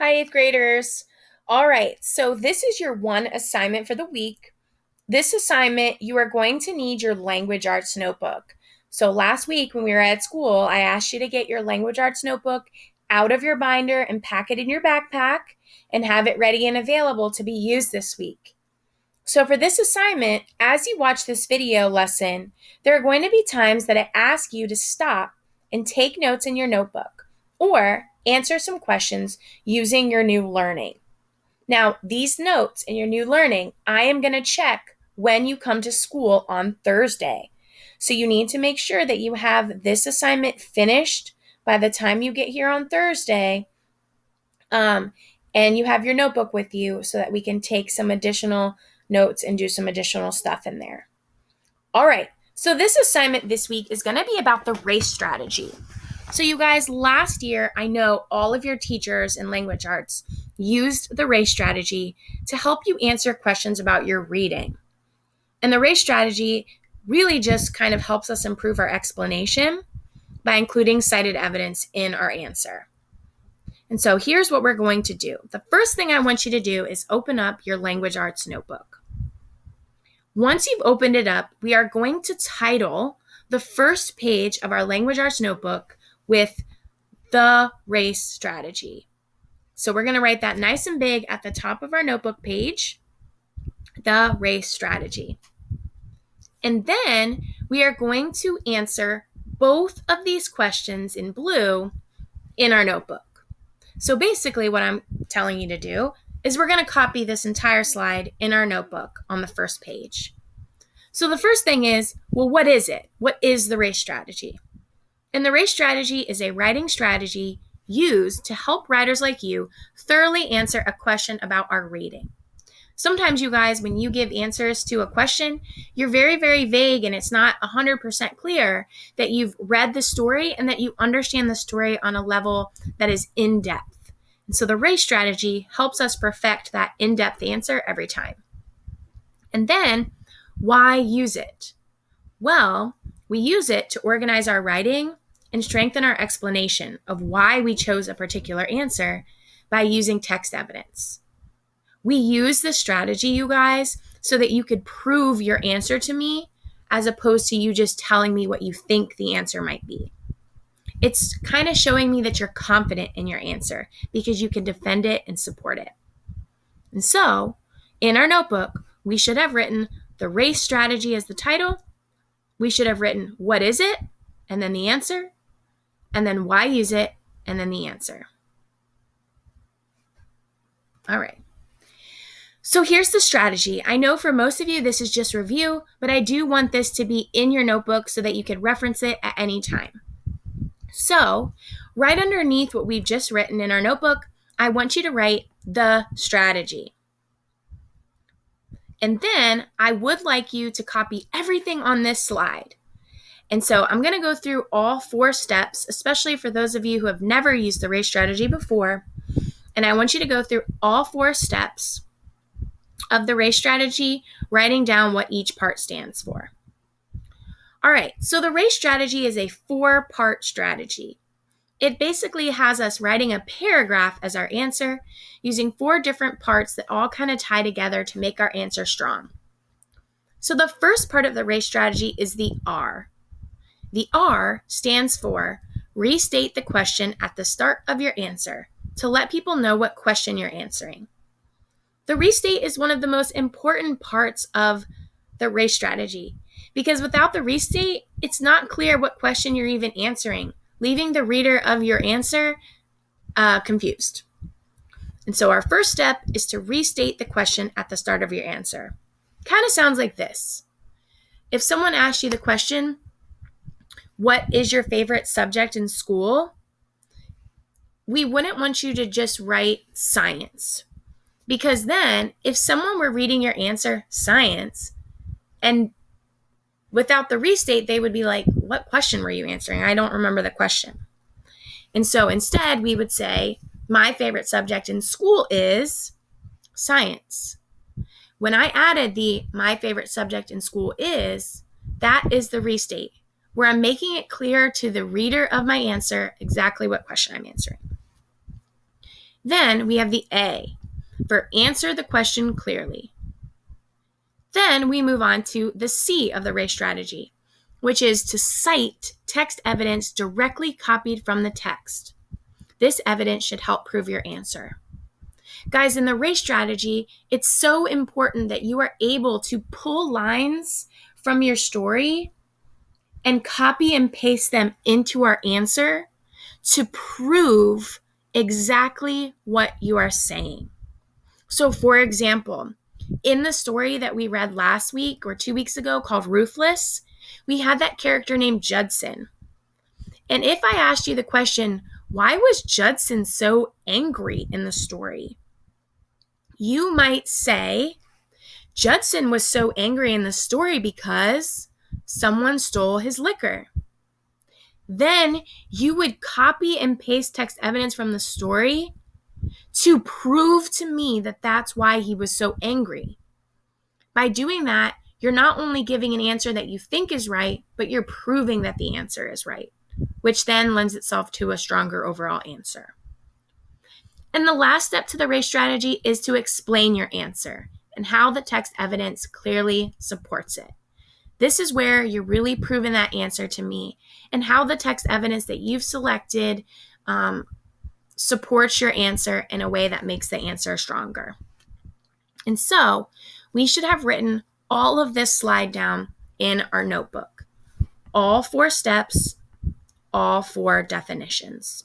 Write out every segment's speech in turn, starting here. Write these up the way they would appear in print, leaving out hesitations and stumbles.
Hi, eighth graders. All right, so this is your one assignment for the week. This assignment, you are going to need your language arts notebook. So last week when we were at school, I asked you to get your language arts notebook out of your binder and pack it in your backpack and have it ready and available to be used this week. So for this assignment, as you watch this video lesson, there are going to be times that I ask you to stop and take notes in your notebook or answer some questions using your new learning. Now, these notes in your new learning, I am going to check when you come to school on Thursday. So you need to make sure that you have this assignment finished by the time you get here on Thursday. And you have your notebook with you so that we can take some additional notes and do some additional stuff in there. All right, so this assignment this week is going to be about the race strategy. So you guys, last year, I know all of your teachers in language arts used the race strategy to help you answer questions about your reading. And the race strategy really just kind of helps us improve our explanation by including cited evidence in our answer. And so here's what we're going to do. The first thing I want you to do is open up your language arts notebook. Once you've opened it up, we are going to title the first page of our language arts notebook with the race strategy. So we're going to write that nice and big at the top of our notebook page, the race strategy. And then we are going to answer both of these questions in blue in our notebook. So basically what I'm telling you to do is we're going to copy this entire slide in our notebook on the first page. So the first thing is, well, what is it? What is the race strategy? And the race strategy is a writing strategy used to help writers like you thoroughly answer a question about our reading. Sometimes, you guys, when you give answers to a question, you're very, very vague and it's not 100% clear that you've read the story and that you understand the story on a level that is in-depth. And so the race strategy helps us perfect that in-depth answer every time. And then, why use it? Well, we use it to organize our writing and strengthen our explanation of why we chose a particular answer by using text evidence. We use this strategy, you guys, so that you could prove your answer to me as opposed to you just telling me what you think the answer might be. It's kind of showing me that you're confident in your answer because you can defend it and support it. And so, in our notebook, we should have written the race strategy as the title. We should have written what is it, and then the answer, and then why use it, and then the answer. All right. So here's the strategy. I know for most of you this is just review, but I do want this to be in your notebook so that you could reference it at any time. So right underneath what we've just written in our notebook, I want you to write the strategy. And then I would like you to copy everything on this slide. And so I'm going to go through all 4 steps, especially for those of you who have never used the race strategy before. And I want you to go through all 4 steps of the race strategy, writing down what each part stands for. All right, so the race strategy is a 4-part strategy. It basically has us writing a paragraph as our answer using 4 different parts that all kind of tie together to make our answer strong. So the first part of the race strategy is the R. The R stands for restate the question at the start of your answer to let people know what question you're answering. The restate is one of the most important parts of the race strategy because without the restate, it's not clear what question you're even answering, leaving the reader of your answer confused. And so our first step is to restate the question at the start of your answer. Kind of sounds like this. If someone asked you the question, what is your favorite subject in school? We wouldn't want you to just write science. Because then, if someone were reading your answer, science, and without the restate, they would be like, what question were you answering? I don't remember the question. And so instead, we would say, my favorite subject in school is science. When I added the my favorite subject in school is, that is the restate, where I'm making it clear to the reader of my answer exactly what question I'm answering. Then we have the A for answer the question clearly. Then we move on to the C of the race strategy, which is to cite text evidence directly copied from the text. This evidence should help prove your answer. Guys, in the race strategy, it's so important that you are able to pull lines from your story and copy and paste them into our answer to prove exactly what you are saying. So, for example, in the story that we read last week or 2 weeks ago called Ruthless, we had that character named Judson. And if I asked you the question, why was Judson so angry in the story? You might say, Judson was so angry in the story because someone stole his liquor. Then you would copy and paste text evidence from the story to prove to me that that's why he was so angry. By doing that, you're not only giving an answer that you think is right, but you're proving that the answer is right, which then lends itself to a stronger overall answer. And the last step to the race strategy is to explain your answer and how the text evidence clearly supports it. This is where you're really proving that answer to me and how the text evidence that you've selected supports your answer in a way that makes the answer stronger. And so we should have written all of this slide down in our notebook. All 4 steps, all 4 definitions.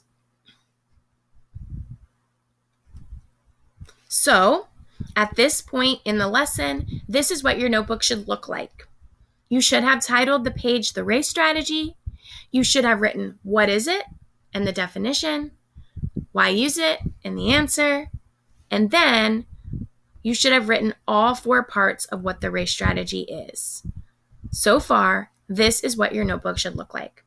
So at this point in the lesson, this is what your notebook should look like. You should have titled the page The Race Strategy. You should have written what is it and the definition, why use it and the answer, and then you should have written all 4 parts of what the race strategy is. So far, this is what your notebook should look like.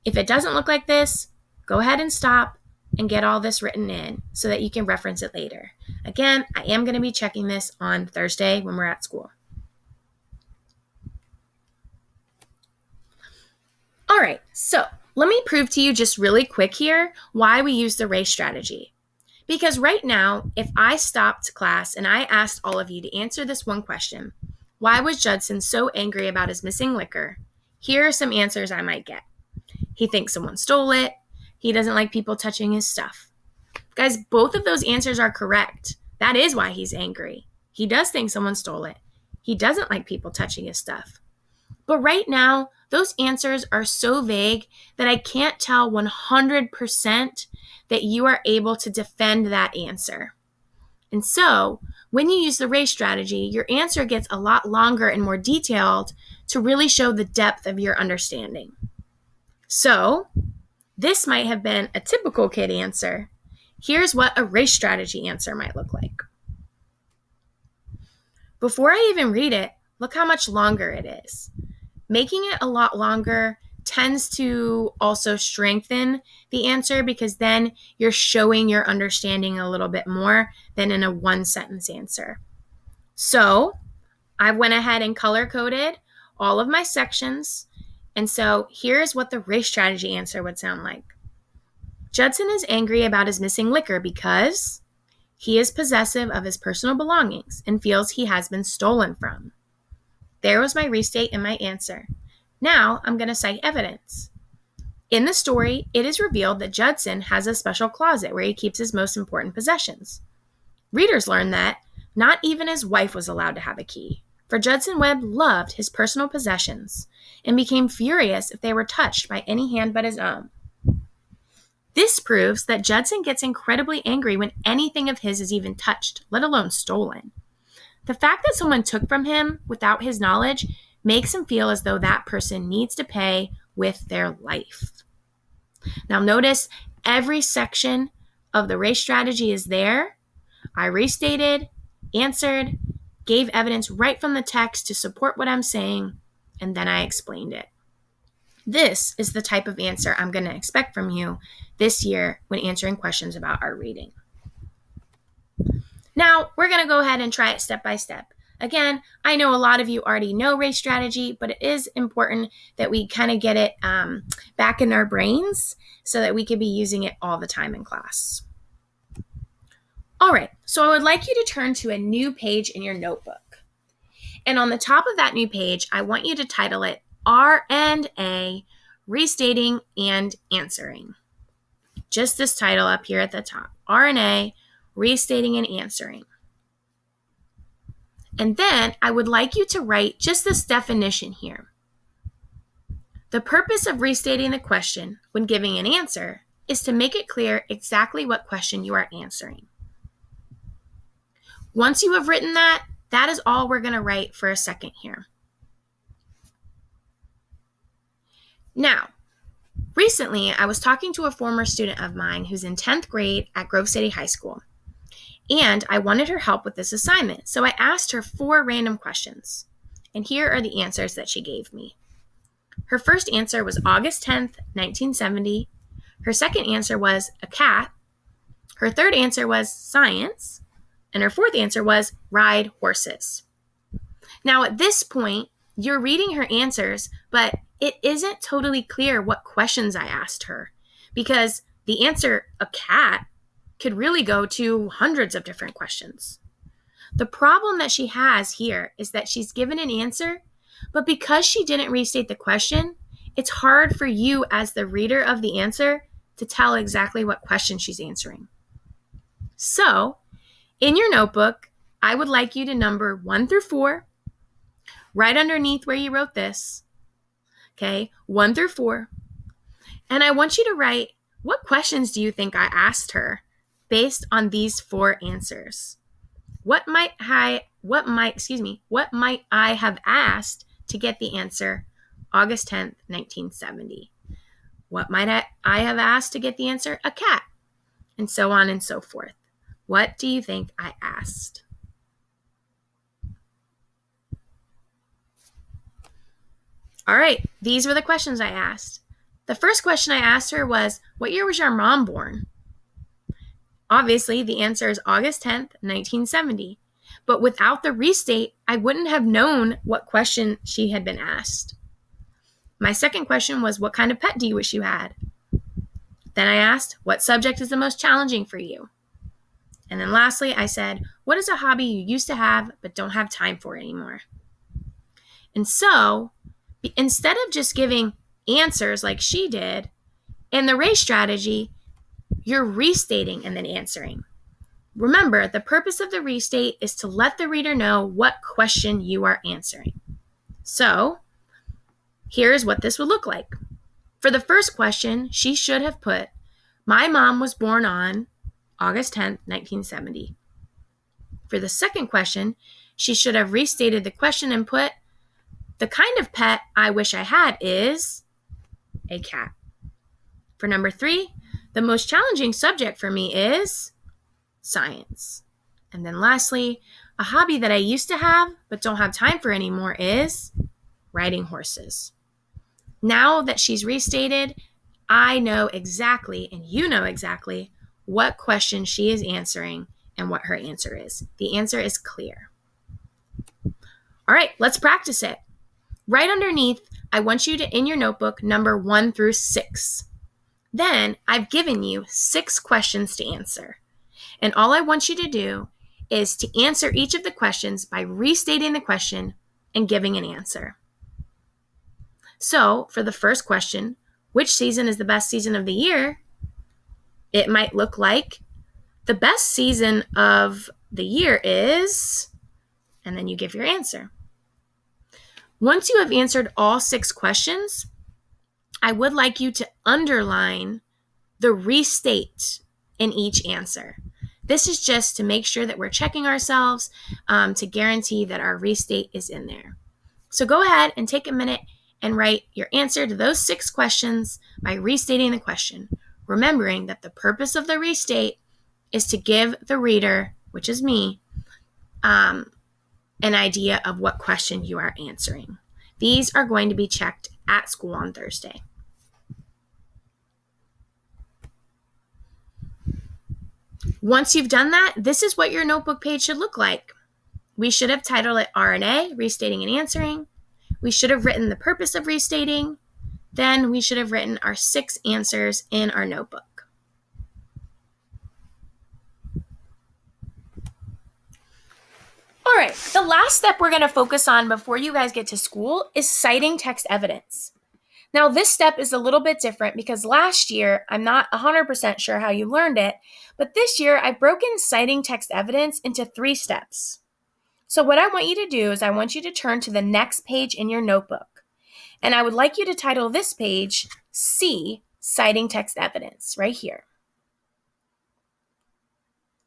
If it doesn't look like this, go ahead and stop and get all this written in so that you can reference it later. Again, I am going to be checking this on Thursday when we're at school. All right, so let me prove to you just really quick here why we use the race strategy. Because right now, if I stopped class and I asked all of you to answer this one question, why was Judson so angry about his missing liquor? Here are some answers I might get. He thinks someone stole it. He doesn't like people touching his stuff. Guys, both of those answers are correct. That is why he's angry. He does think someone stole it. He doesn't like people touching his stuff. But right now, those answers are so vague that I can't tell 100% that you are able to defend that answer. And so, when you use the race strategy, your answer gets a lot longer and more detailed to really show the depth of your understanding. So, this might have been a typical kid answer. Here's what a race strategy answer might look like. Before I even read it, look how much longer it is. Making it a lot longer tends to also strengthen the answer because then you're showing your understanding a little bit more than in a 1-sentence answer. So I went ahead and color coded all of my sections. And so here's what the race strategy answer would sound like. Judson is angry about his missing liquor because he is possessive of his personal belongings and feels he has been stolen from. There was my restate and my answer. Now I'm going to cite evidence. In the story, it is revealed that Judson has a special closet where he keeps his most important possessions. Readers learn that not even his wife was allowed to have a key, for Judson Webb loved his personal possessions and became furious if they were touched by any hand but his own. This proves that Judson gets incredibly angry when anything of his is even touched, let alone stolen. The fact that someone took from him without his knowledge makes him feel as though that person needs to pay with their life. Now notice every section of the race strategy is there. I restated, answered, gave evidence right from the text to support what I'm saying, and then I explained it. This is the type of answer I'm going to expect from you this year when answering questions about our reading. Now, we're going to go ahead and try it step by step. Again, I know a lot of you already know race strategy, but it is important that we kind of get it back in our brains so that we can be using it all the time in class. All right, so I would like you to turn to a new page in your notebook. And on the top of that new page, I want you to title it R&A, Restating and Answering. Just this title up here at the top, R&A, Restating and Answering. And then I would like you to write just this definition here. The purpose of restating the question when giving an answer is to make it clear exactly what question you are answering. Once you have written that, that is all we're going to write for a second here. Now, recently I was talking to a former student of mine who's in 10th grade at Grove City High School, and I wanted her help with this assignment, so I asked her 4 random questions, and here are the answers that she gave me. Her first answer was August 10th, 1970. Her second answer was a cat. Her third answer was science. And her fourth answer was ride horses. Now, at this point, you're reading her answers, but it isn't totally clear what questions I asked her, because the answer, a cat, could really go to hundreds of different questions. The problem that she has here is that she's given an answer, but because she didn't restate the question, it's hard for you as the reader of the answer to tell exactly what question she's answering. So, in your notebook, I would like you to number 1 through 4, right underneath where you wrote this, okay, 1 through 4. And I want you to write, what questions do you think I asked her based on these 4 answers? What might I have asked to get the answer August 10th, 1970? What might I have asked to get the answer? A cat, and so on and so forth. What do you think I asked? All right, these were the questions I asked. The first question I asked her was, what year was your mom born? Obviously, the answer is August 10th, 1970. But without the restate, I wouldn't have known what question she had been asked. My second question was, what kind of pet do you wish you had? Then I asked, what subject is the most challenging for you? And then lastly, I said, what is a hobby you used to have but don't have time for anymore? And so, instead of just giving answers like she did, in the race strategy, you're restating and then answering. Remember, the purpose of the restate is to let the reader know what question you are answering. So, here's what this would look like. For the first question, she should have put, my mom was born on August 10th, 1970. For the second question, she should have restated the question and put, the kind of pet I wish I had is a cat. For number 3, the most challenging subject for me is science. And then lastly, a hobby that I used to have but don't have time for anymore is riding horses. Now that she's restated, I know exactly, and you know exactly, what question she is answering and what her answer is. The answer is clear. All right, let's practice it. Right underneath, I want you to, in your notebook, number 1 through 6. Then I've given you 6 questions to answer. And all I want you to do is to answer each of the questions by restating the question and giving an answer. So, for the first question, which season is the best season of the year? It might look like the best season of the year is, and then you give your answer. Once you have answered all 6 questions, I would like you to underline the restate in each answer. This is just to make sure that we're checking ourselves to guarantee that our restate is in there. So go ahead and take a minute and write your answer to those 6 questions by restating the question, remembering that the purpose of the restate is to give the reader, which is me, an idea of what question you are answering. These are going to be checked at school on Thursday. Once you've done that, this is what your notebook page should look like. We should have titled it R&A, Restating and Answering. We should have written the purpose of restating. Then we should have written our 6 answers in our notebook. right, the last step we're going to focus on before you guys get to school is citing text evidence. Now, this step is a little bit different because last year, I'm not 100% sure how you learned it, but this year I've broken citing text evidence into 3 steps. So what I want you to do is I want you to turn to the next page in your notebook. And I would like you to title this page, C, Citing Text Evidence, right here.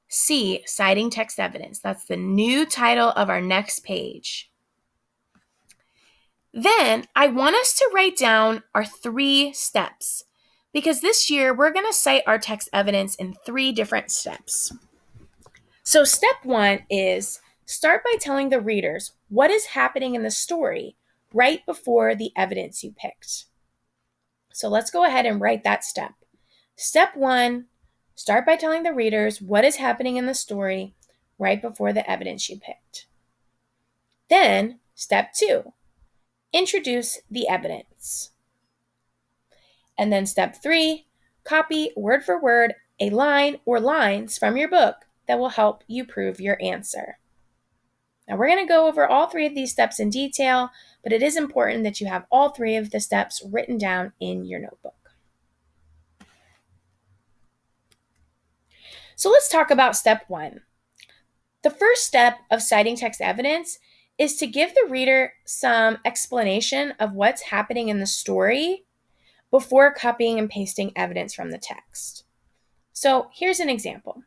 C, Citing Text Evidence. That's the new title of our next page. Then I want us to write down our 3 steps because this year we're going to cite our text evidence in 3 different steps. So step 1 is start by telling the readers what is happening in the story right before the evidence you picked. So let's go ahead and write that step. Step 1, start by telling the readers what is happening in the story right before the evidence you picked. Then step 2, introduce the evidence. And then step 3, copy word for word a line or lines from your book that will help you prove your answer. Now we're going to go over all 3 of these steps in detail, but it is important that you have all 3 of the steps written down in your notebook. So let's talk about step 1. The first step of citing text evidence is to give the reader some explanation of what's happening in the story before copying and pasting evidence from the text. So here's an example.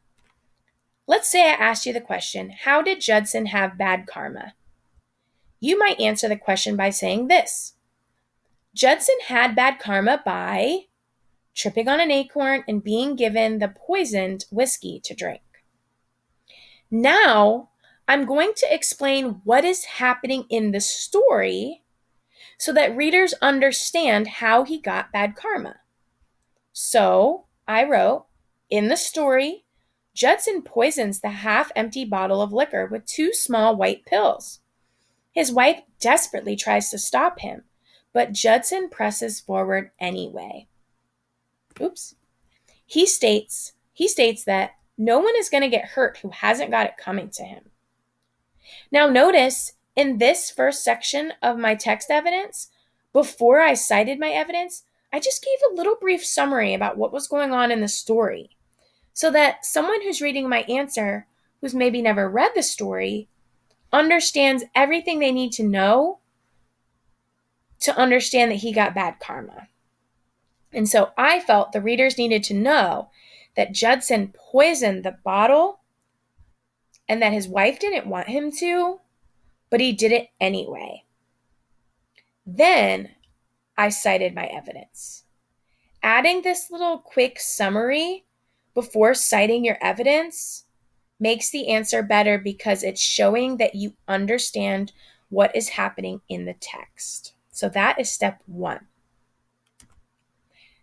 Let's say I asked you the question, how did Judson have bad karma? You might answer the question by saying this. Judson had bad karma by tripping on an acorn and being given the poisoned whiskey to drink. Now, I'm going to explain what is happening in the story so that readers understand how he got bad karma. So, I wrote, in the story, Judson poisons the half-empty bottle of liquor with 2 small white pills. His wife desperately tries to stop him, but Judson presses forward anyway. He states that no one is going to get hurt who hasn't got it coming to him. Now notice, in this first section of my text evidence, before I cited my evidence, I just gave a little brief summary about what was going on in the story, so that someone who's reading my answer, who's maybe never read the story, understands everything they need to know to understand that he got bad karma. And so I felt the readers needed to know that Judson poisoned the bottle and that his wife didn't want him to, but he did it anyway. Then I cited my evidence. Adding this little quick summary before citing your evidence makes the answer better because it's showing that you understand what is happening in the text. So that is step 1.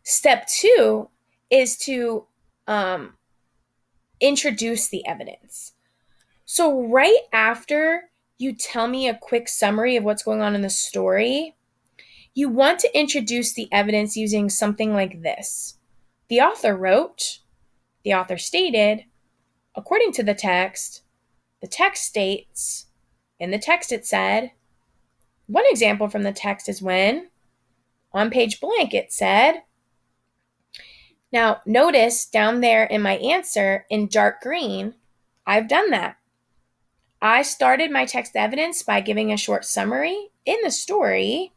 Step 2 is to introduce the evidence. So right after you tell me a quick summary of what's going on in the story, you want to introduce the evidence using something like this. The author wrote, the author stated, according to the text states, in the text it said. One example from the text is when, on page blank, it said. Now, notice down there in my answer in dark green, I've done that. I started my text evidence by giving a short summary in the story,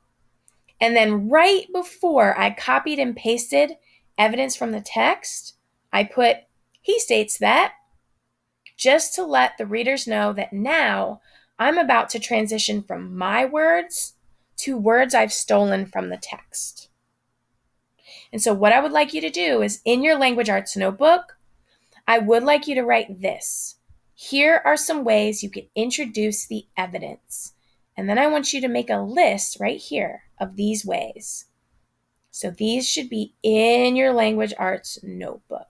and then right before I copied and pasted evidence from the text, I put, he states that, just to let the readers know that now I'm about to transition from my words to words I've stolen from the text. And so what I would like you to do is in your language arts notebook, I would like you to write this. Here are some ways you can introduce the evidence. And then I want you to make a list right here of these ways. So these should be in your language arts notebook,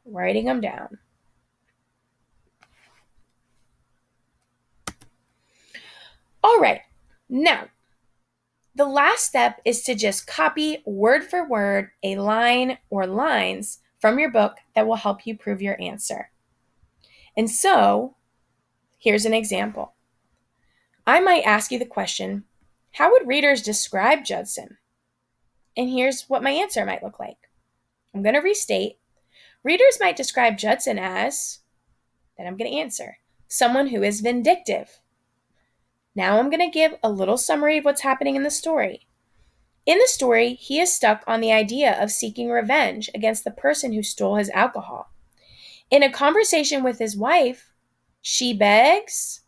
writing them down. All right, now, the last step is to just copy word for word a line or lines from your book that will help you prove your answer. And so, here's an example. I might ask you the question, how would readers describe Judson? And here's what my answer might look like. I'm going to restate. Readers might describe Judson as, then I'm going to answer, someone who is vindictive. Now I'm going to give a little summary of what's happening in the story. In the story, he is stuck on the idea of seeking revenge against the person who stole his alcohol. In a conversation with his wife, she begs.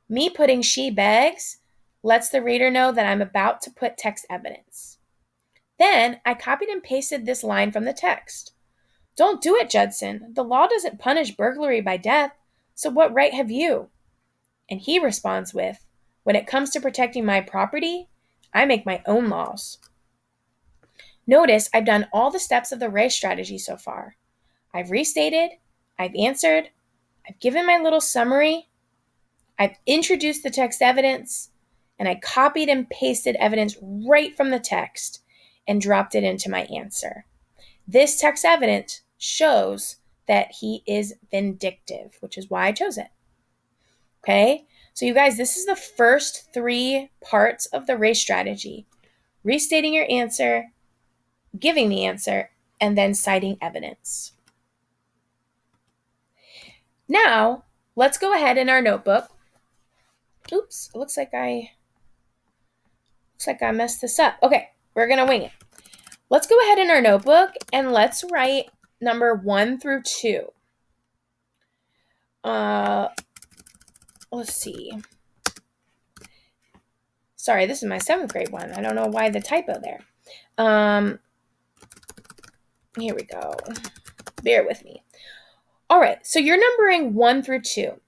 Me putting she begs lets the reader know that I'm about to put text evidence. Then I copied and pasted this line from the text. Don't do it, Judson. The law doesn't punish burglary by death, so what right have you? And he responds with, when it comes to protecting my property, I make my own laws. Notice I've done all the steps of the race strategy so far. I've restated, I've answered, I've given my little summary, I've introduced the text evidence, and I copied and pasted evidence right from the text and dropped it into my answer. This text evidence shows that he is vindictive, which is why I chose it. Okay, so you guys, this is the first 3 parts of the race strategy. Restating your answer, giving the answer, and then citing evidence. Now, let's go ahead in our notebook. Oops, it looks like I messed this up. Okay, we're going to wing it. Let's go ahead in our notebook and let's write number 1 through 2. Let's see. Sorry, this is my 7th grade one. I don't know why the typo there. Here we go. Bear with me. All right, so you're numbering 1 through 2.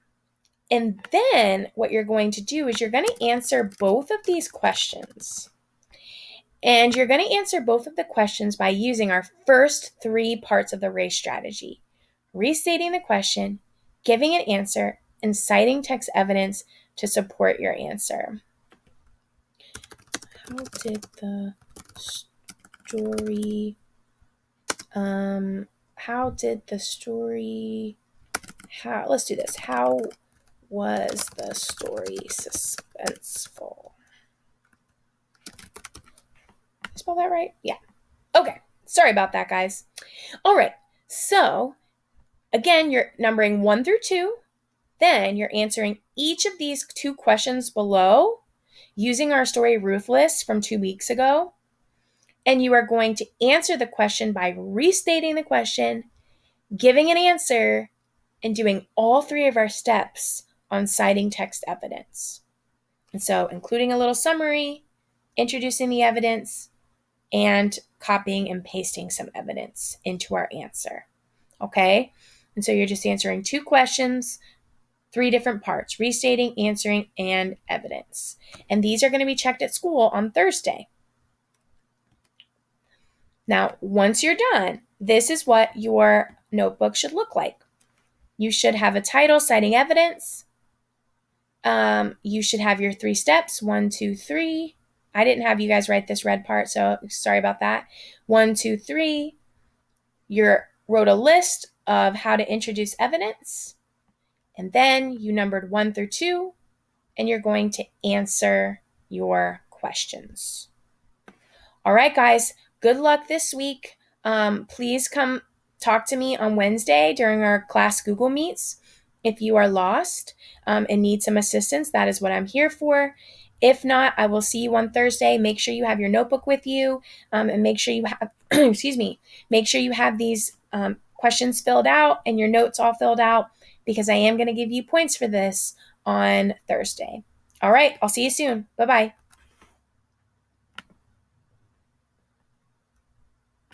And then what you're going to do is you're going to answer both of these questions. And you're going to answer both of the questions by using our first 3 parts of the race strategy. Restating the question, giving an answer, and citing text evidence to support your answer. How did the story let's do this. How was the story suspenseful? Did I spell that right? Yeah. Okay. Sorry about that, guys. All right. So, again, you're numbering 1 through 2. Then you're answering each of these 2 questions below using our story Ruthless from 2 weeks ago. And you are going to answer the question by restating the question, giving an answer, and doing all 3 of our steps on citing text evidence. And so including a little summary, introducing the evidence, and copying and pasting some evidence into our answer. Okay? And so you're just answering 2 questions, 3 different parts, restating, answering, and evidence. And these are going to be checked at school on Thursday. Now, once you're done, this is what your notebook should look like. You should have a title citing evidence. You should have your 3 steps, 1, 2, 3. I didn't have you guys write this red part, so sorry about that. 1, 2, 3. You wrote a list of how to introduce evidence. And then you numbered 1 through 2, and you're going to answer your questions. All right, guys, good luck this week. Please come talk to me on Wednesday during our class Google Meets. If you are lost and need some assistance, that is what I'm here for. If not, I will see you on Thursday. Make sure you have your notebook with you and make sure you have, make sure you have these questions filled out and your notes all filled out because I am going to give you points for this on Thursday. All right, I'll see you soon. Bye-bye.